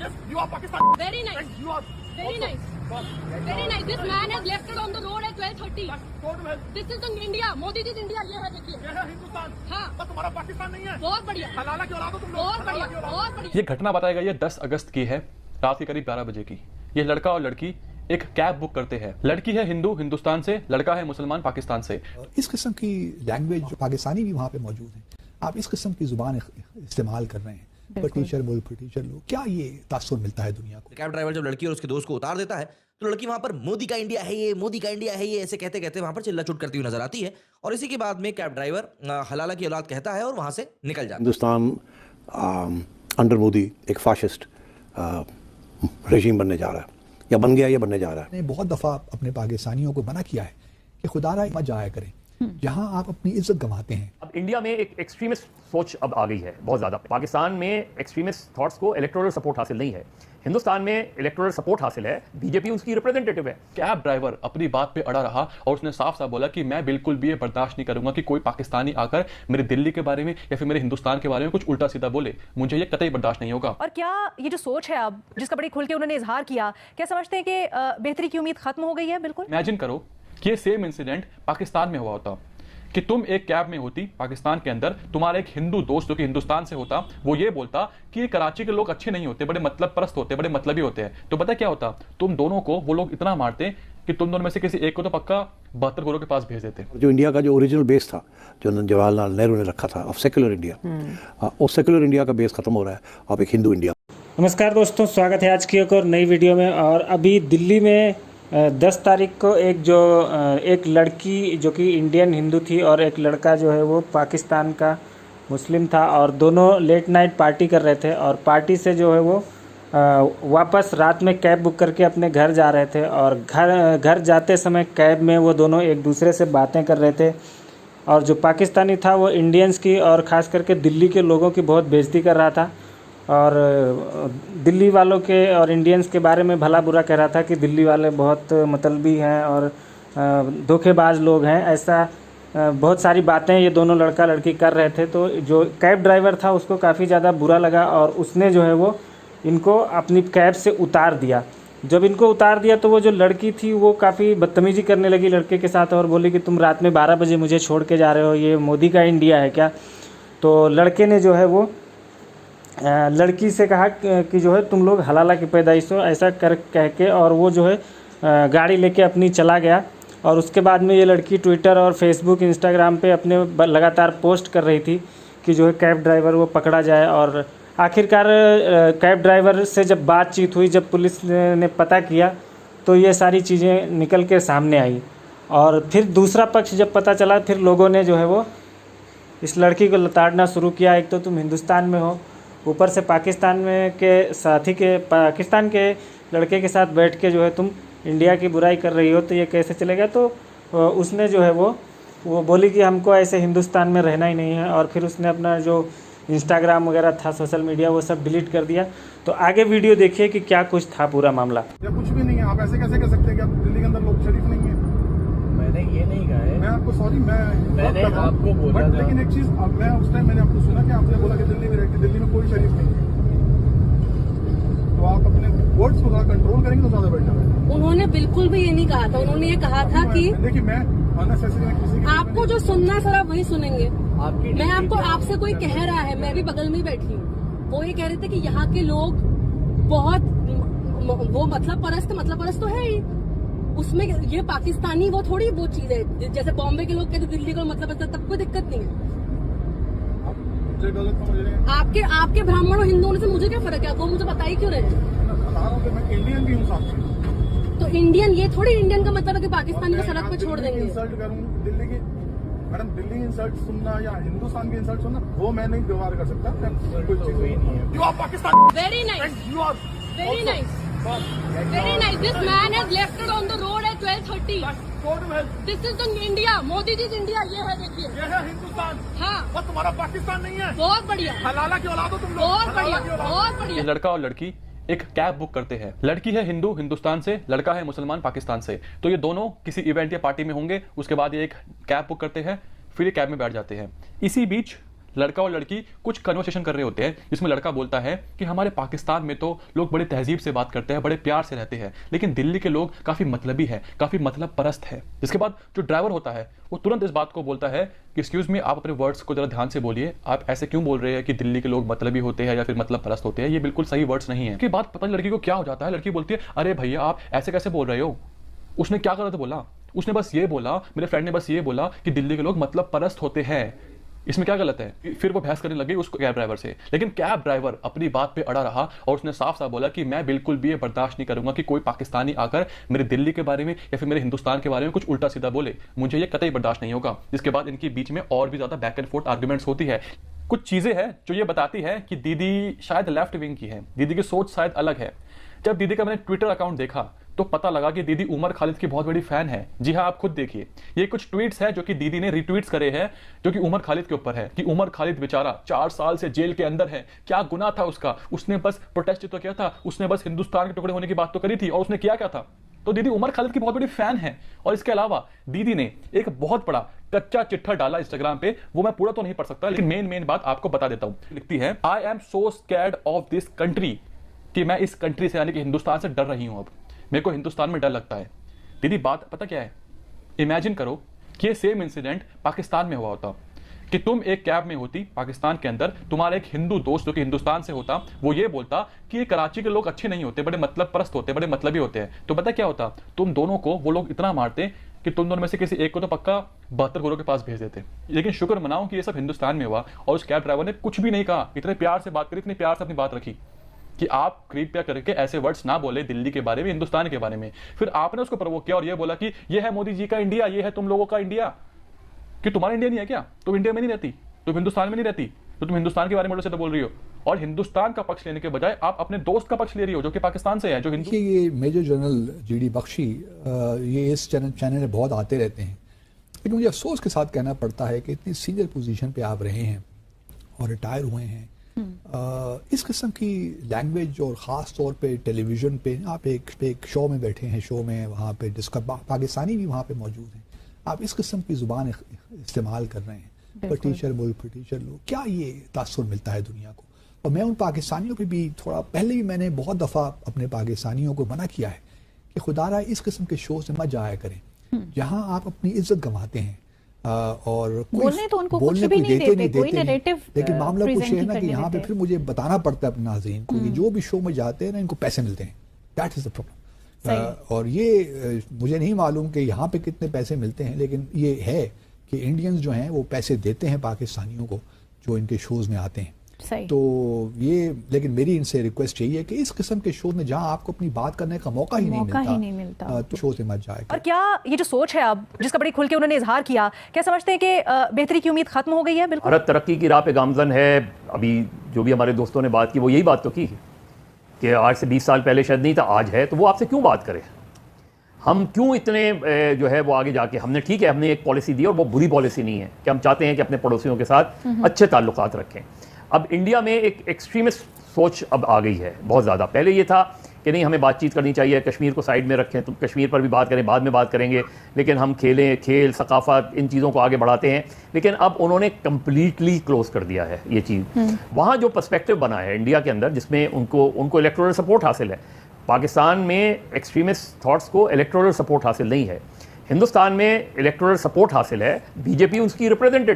Yes, you are Pakistan. Very nice. And you are Very also- nice. But- Very nice. This man has left it on the road at 12:30. Go to hell. This is the India. Modi ji India ये है देखिए. ये है हिंदुस्तान। हाँ. बस तुम्हारा पाकिस्तान नहीं है। बहुत बढ़िया. हलाला की औलाद हो तुम लोग। बहुत हलाला बढ़िया. की औलाद। बहुत बढ़िया. ये घटना बताई गई है 10 अगस्त की है, रात के करीब 12 बजे की। ये लड़का और लड़की एक कैब बुक करते हैं। लड़की है हिंदू हिंदुस्तान से, लड़का है मुसलमान पाकिस्तान से। इस किस्म की लैंग्वेज जो पाकिस्तानी भी वहाँ पे मौजूद हैं, आप इस किस्म की जुबान इस्तेमाल कर रहे हैं, फटीचर बोल फटीचर लोग, क्या ये तासुर मिलता है दुनिया को? कैब ड्राइवर जब लड़की और उसके दोस्त को उतार देता है तो लड़की वहां पर मोदी का इंडिया है ये, मोदी का इंडिया है ये ऐसे कहते कहते वहां पर चिल्ला चुट करती हुई नजर आती है। और इसी के बाद में कैब ड्राइवर हलाला की औलाद कहता है और वहां से निकल जाता है। हिंदुस्तान अंडर मोदी एक फाशिस्ट रेजिम बनने जा रहा है, या बन गया या बनने जा रहा है। ने बहुत दफ़ा अपने पाकिस्तानियों को मना किया है कि खुदारा मत जाया करें जहां आप अपनी इज्जत गंवाते हैं। अब इंडिया में एक एक्सट्रीमिस्ट सोच अब आ गई है बहुत ज़्यादा। पाकिस्तान में एक्सट्रीमिस्ट थॉट्स को इलेक्टोरल सपोर्ट हासिल नहीं है, हिंदुस्तान में इलेक्टोरल सपोर्ट हासिल है, बीजेपी उसकी रिप्रेजेंटेटिव है। कैब ड्राइवर अपनी बात पे अड़ा रहा और उसने साफ साफ बोला कि मैं बिल्कुल भी ये बर्दाश्त नहीं करूंगा कि कोई पाकिस्तानी आकर मेरे दिल्ली के बारे में या फिर मेरे हिंदुस्तान के बारे में कुछ उल्टा सीधा बोले। मुझे ये कतई बर्दाश्त नहीं होगा। और क्या ये जो सोच है अब जिसका बड़ी खुल के उन्होंने इजहार किया, क्या समझते हैं कि बेहतरी की उम्मीद खत्म हो गई है? बिल्कुल इमेजिन करो कि ये सेम इंसिडेंट पाकिस्तान में हुआ होता, कि तुम एक कैब में होती पाकिस्तान के अंदर, तुम्हारा एक हिंदू दोस्त जो कि हिंदुस्तान से होता, वो ये बोलता कि ये कराची के लोग अच्छे नहीं होते, बड़े मतलब परस्त होते, बड़े मतलबी होते हैं। तो पता क्या होता, तुम दोनों को वो लोग इतना मारते कि तुम दोनों में से किसी एक को तो पक्का 72 करोड़ के पास भेज देते। जो इंडिया का जो ओरिजिनल बेस था, जो जवाहरलाल नेहरू ने रखा था, ऑफ सेक्युलर इंडिया, वो सेक्युलर इंडिया का बेस खत्म हो रहा है, अब एक हिंदू इंडिया। नमस्कार दोस्तों, स्वागत है आज की एक और नई वीडियो में। और अभी दिल्ली में 10 तारीख को एक लड़की जो कि इंडियन हिंदू थी और एक लड़का जो है वो पाकिस्तान का मुस्लिम था, और दोनों लेट नाइट पार्टी कर रहे थे। और पार्टी से जो है वो वापस रात में कैब बुक करके अपने घर जा रहे थे। और घर जाते समय कैब में वो दोनों एक दूसरे से बातें कर रहे थे। और जो पाकिस्तानी था वो इंडियंस की और ख़ास करके दिल्ली के लोगों की बहुत बेइज्जती कर रहा था, और दिल्ली वालों के और इंडियंस के बारे में भला बुरा कह रहा था कि दिल्ली वाले बहुत मतलबी हैं और धोखेबाज लोग हैं। ऐसा बहुत सारी बातें ये दोनों लड़का लड़की कर रहे थे। तो जो कैब ड्राइवर था उसको काफ़ी ज़्यादा बुरा लगा और उसने जो है वो इनको अपनी कैब से उतार दिया। जब इनको उतार दिया तो वो जो लड़की थी वो काफ़ी बदतमीज़ी करने लगी लड़के के साथ और बोली कि तुम रात में 12 बजे मुझे छोड़ के जा रहे हो, ये मोदी का इंडिया है क्या? तो लड़के ने जो है वो लड़की से कहा कि जो है तुम लोग हलाला की पैदाइश हो, ऐसा कह के, और वो जो है गाड़ी लेके अपनी चला गया। और उसके बाद में ये लड़की ट्विटर और फेसबुक इंस्टाग्राम पे अपने लगातार पोस्ट कर रही थी कि जो है कैब ड्राइवर वो पकड़ा जाए। और आखिरकार कैब ड्राइवर से जब बातचीत हुई, जब पुलिस ने पता किया, तो ये सारी चीज़ें निकल के सामने आई। और फिर दूसरा पक्ष जब पता चला, फिर लोगों ने जो है वो इस लड़की को लताड़ना शुरू किया। एक तो तुम हिंदुस्तान में हो, ऊपर से पाकिस्तान में के साथी के पाकिस्तान के लड़के के साथ बैठ के जो है तुम इंडिया की बुराई कर रही हो, तो ये कैसे चलेगा? तो उसने जो है वो बोली कि हमको ऐसे हिंदुस्तान में रहना ही नहीं है। और फिर उसने अपना जो इंस्टाग्राम वगैरह था, सोशल मीडिया, वो सब डिलीट कर दिया। तो आगे वीडियो देखिए कि क्या कुछ था पूरा मामला। या कुछ भी नहीं है। आप ऐसे कैसे कह सकते हैं कि आप दिल्ली के अंदर लोग शरीफ नहीं है? मैंने ये नहीं कहा है। मैं आपको सॉरी, मैंने आपको बोला था। लेकिन एक चीज, मैं उस टाइम मैंने आपको सुना कि आपने बोला कि दिल्ली में रहती, दिल्ली में कोई शरीफ नहीं है। तो आप अपने वर्ड्स को थोड़ा कंट्रोल करेंगे तो ज्यादा बेटर है। उन्होंने बिल्कुल भी ये नहीं कहा था। उन्होंने ये कहा था कि देखिए, मैं अननेसेसरी में किसी आपको जो सुनना है सर आप वही सुनेंगे। आपकी मैं आपको आपसे कोई कह रहा है, मैं भी बगल में ही बैठी हूँ। वो ये कह रहे थे कि यहाँ के लोग बहुत वो मतलब परस्त तो है ही। उसमें ये पाकिस्तानी वो थोड़ी वो चीज है, जैसे बॉम्बे के लोग कहते दिल्ली को मतलब तब कोई दिक्कत नहीं है। गलत समझ रहे हैं। आपके ब्राह्मण और हिंदू होने से मुझे क्या फर्क है? वो मुझे बता ही क्यों रहे हैं? मैं इंडियन भी हूँ साथ में। तो इंडियन, ये थोड़ी इंडियन का मतलब है कि पाकिस्तानी को सड़क पे छोड़ देंगे। इंसल्ट करूँ दिल्ली की, मैडम, दिल्ली इंसल्ट सुनना या हिंदुस्तान की इंसल्ट सुनना, वो मैं नहीं व्यवहार कर सकता। कोई चीज नहीं है। You are Pakistan. Very nice. You are very nice. Very nice. This man has left it on the road at 12:30. Go to hell. This is the India. Modi ji India ये है देखिए। ये है हिंदुस्तान। हाँ। बस तुम्हारा पाकिस्तान नहीं है। बहुत बढ़िया। हलाला की औलाद हो तुम लोग। बहुत बढ़िया। बहुत ये बढ़िया। लड़का और लड़की एक कैब बुक करते हैं। लड़की है हिंदू हिंदुस्तान से, लड़का है मुसलमान पाकिस्तान से। तो ये दोनों किसी इवेंट या पार्टी में होंगे, उसके बाद ये एक कैब बुक करते हैं, फिर ये कैब में बैठ जाते हैं। इसी बीच लड़का और लड़की कुछ कन्वर्सेशन कर रहे होते हैं जिसमें लड़का बोलता है कि हमारे पाकिस्तान में तो लोग बड़े तहजीब से बात करते हैं, बड़े प्यार से रहते हैं, लेकिन दिल्ली के लोग काफ़ी मतलबी है, काफ़ी मतलब परस्त है। जिसके बाद जो ड्राइवर होता है वो तुरंत इस बात को बोलता है कि एक्सक्यूज़ मी, आप अपने वर्ड्स को जरा ध्यान से बोलिए, आप ऐसे क्यों बोल रहे हैं कि दिल्ली के लोग मतलबी होते हैं या फिर मतलब परस्त होते हैं, ये बिल्कुल सही वर्ड्स नहीं है। उसके बाद पता नहीं लड़की को क्या हो जाता है, लड़की बोलती है अरे भैया आप ऐसे कैसे बोल रहे हो। उसने क्या गलत बोला? उसने बस ये बोला, मेरे फ्रेंड ने बस ये बोला कि दिल्ली के लोग मतलब परस्त होते हैं, इसमें क्या गलत है? फिर वो बहस करने लगी उस कैब ड्राइवर से, लेकिन कैब ड्राइवर अपनी बात पे अड़ा रहा और उसने साफ साफ बोला कि मैं बिल्कुल भी ये बर्दाश्त नहीं करूंगा कि कोई पाकिस्तानी आकर मेरे दिल्ली के बारे में या फिर मेरे हिंदुस्तान के बारे में कुछ उल्टा सीधा बोले, मुझे ये कतई बर्दाश्त नहीं होगा। जिसके बाद इनके बीच में और भी ज्यादा बैक एंड फोर्थ आर्ग्यूमेंट्स होती है। कुछ चीजें हैं जो ये बताती है कि दीदी शायद लेफ्ट विंग की है, दीदी की सोच शायद अलग है। जब दीदी का मैंने ट्विटर अकाउंट देखा तो पता लगा कि दीदी उमर खालिद की बहुत बड़ी फैन है। जी हाँ, आप खुद देखिए, ये कुछ ट्वीट्स हैं जो कि दीदी ने रिट्वीट्स करे हैं जो कि उमर खालिद के ऊपर है कि उमर खालिद बेचारा 4 साल से जेल के अंदर है, क्या गुनाह था उसका, उसने बस प्रोटेस्ट तो किया था, उसने बस हिंदुस्तान के टुकड़े होने की बात तो करी थी, और उसने किया क्या था। तो दीदी उमर खालिद की बहुत बड़ी फैन है। और इसके अलावा दीदी ने एक बहुत बड़ा कच्चा चिट्ठा डाला इंस्टाग्राम पे, वो मैं पूरा तो नहीं पढ़ सकता लेकिन मेन बात आपको बता देता हूं। लिखती है I am so scared of this country, कि मैं इस कंट्री से यानी कि हिंदुस्तान से डर रही हूं, अब मेरे को हिंदुस्तान में डर लगता है। दीदी बात पता क्या है, इमेजिन करो कि ये सेम इंसिडेंट पाकिस्तान में हुआ होता, कि तुम एक कैब में होती पाकिस्तान के अंदर, तुम्हारा एक हिंदू दोस्त जो कि हिंदुस्तान से होता, वो ये बोलता कि ये कराची के लोग अच्छे नहीं होते, बड़े मतलब परस्त होते, बड़े मतलबी होते हैं। तो पता क्या होता, तुम दोनों को वो लोग इतना मारते कि तुम दोनों में से किसी एक को तो पक्का 72 गोरों के पास भेज देते। लेकिन शुक्र मनाओ कि ये सब हिंदुस्तान में हुआ और उस कैब ड्राइवर ने कुछ भी नहीं कहा, इतने प्यार से बात करी, इतने प्यार से अपनी बात रखी कि आप कृपया करके ऐसे वर्ड्स ना बोले दिल्ली के बारे में, हिंदुस्तान के बारे में। फिर आपने उसको प्रवोक किया और ये बोला कि ये है मोदी जी का इंडिया, ये है तुम लोगों का इंडिया। कि तुम्हारा इंडिया नहीं है क्या? तुम इंडिया में नहीं रहती, तुम हिंदुस्तान में नहीं रहती, तो तुम हिंदुस्तान के बारे में तो बोल रही हो, और हिंदुस्तान का पक्ष लेने के बजाय आप अपने दोस्त का पक्ष ले रही हो जो कि पाकिस्तान से है, जो हिंदू। ये मेजर जनरल जीडी बख्शी ये इस चैनल में बहुत आते रहते हैं, लेकिन मुझे अफसोस के साथ कहना पड़ता है कि इतनी सीनियर पोजीशन पे आप रहे हैं और रिटायर हुए हैं, इस किस्म की लैंग्वेज और ख़ास तौर पे टेलीविज़न पे आप एक शो में बैठे हैं, शो में वहाँ पे जिसका पाकिस्तानी भी वहाँ पे मौजूद हैं, आप इस किस्म की ज़ुबान इस्तेमाल कर रहे हैं, पर टीचर लोग, क्या ये तासुर मिलता है दुनिया को। और मैं उन पाकिस्तानियों पे भी थोड़ा पहले भी मैंने बहुत दफ़ा अपने पाकिस्तानियों को मना किया है कि खुदारा इस किस्म के शो से मत जाया करें जहाँ आप अपनी इज्जत गंवाते हैं और बोलने तो उनको कुछ भी नहीं देते, कोई नैरेटिव, लेकिन मामला कुछ है ना कि यहाँ पे फिर मुझे बताना पड़ता है अपने नाज़रीन को कि जो भी शो में जाते हैं ना इनको पैसे मिलते हैं, दैट इज द प्रॉब्लम। और ये मुझे नहीं मालूम कि यहाँ पे कितने पैसे मिलते हैं, लेकिन ये है कि इंडियंस जो हैं वो पैसे देते हैं पाकिस्तानियों को जो इनके शोज में आते हैं। तो ये, लेकिन मेरी इनसे रिक्वेस्ट यही है कि इस किस्म के शो में जहां आपको अपनी बात करने का मौका ही नहीं मिलता तो शो से मत जाए। और क्या ये जो सोच है अब जिसका बड़ी खुल के उन्होंने इजहार किया, क्या समझते हैं कि बेहतरी की उम्मीद खत्म हो गई है? बिल्कुल भारत तरक्की की राह पे गामजन है। अभी जो भी हमारे दोस्तों ने बात की वो यही बात तो की कि आज से 20 साल पहले शायद नहीं था, आज है, तो वो आपसे क्यों बात करें? हम क्यों इतने जो है वो आगे जाके, हमने ठीक है हमने एक पॉलिसी दी और वो बुरी पॉलिसी नहीं है कि हम चाहते हैं कि अपने पड़ोसियों के साथ अच्छे ताल्लुकात रखें। अब इंडिया में एक एक्सट्रीमिस्ट सोच अब आ गई है बहुत ज़्यादा। पहले ये था कि नहीं हमें बातचीत करनी चाहिए, कश्मीर को साइड में रखें, तो कश्मीर पर भी बात करें, बाद में बात करेंगे, लेकिन हम खेल सकाफत इन चीज़ों को आगे बढ़ाते हैं। लेकिन अब उन्होंने कम्प्लीटली क्लोज कर दिया है ये चीज़। वहाँ जो पर्सपेक्टिव बना है इंडिया के अंदर जिसमें उनको इलेक्टोरल सपोर्ट हासिल है, पाकिस्तान में एक्सट्रीमिस्ट थॉट्स को इलेक्टोरल सपोर्ट हासिल नहीं है, हिंदुस्तान में इलेक्टोरल सपोर्ट हासिल है, बीजेपी उसकी रिप्रेजेंटेटिव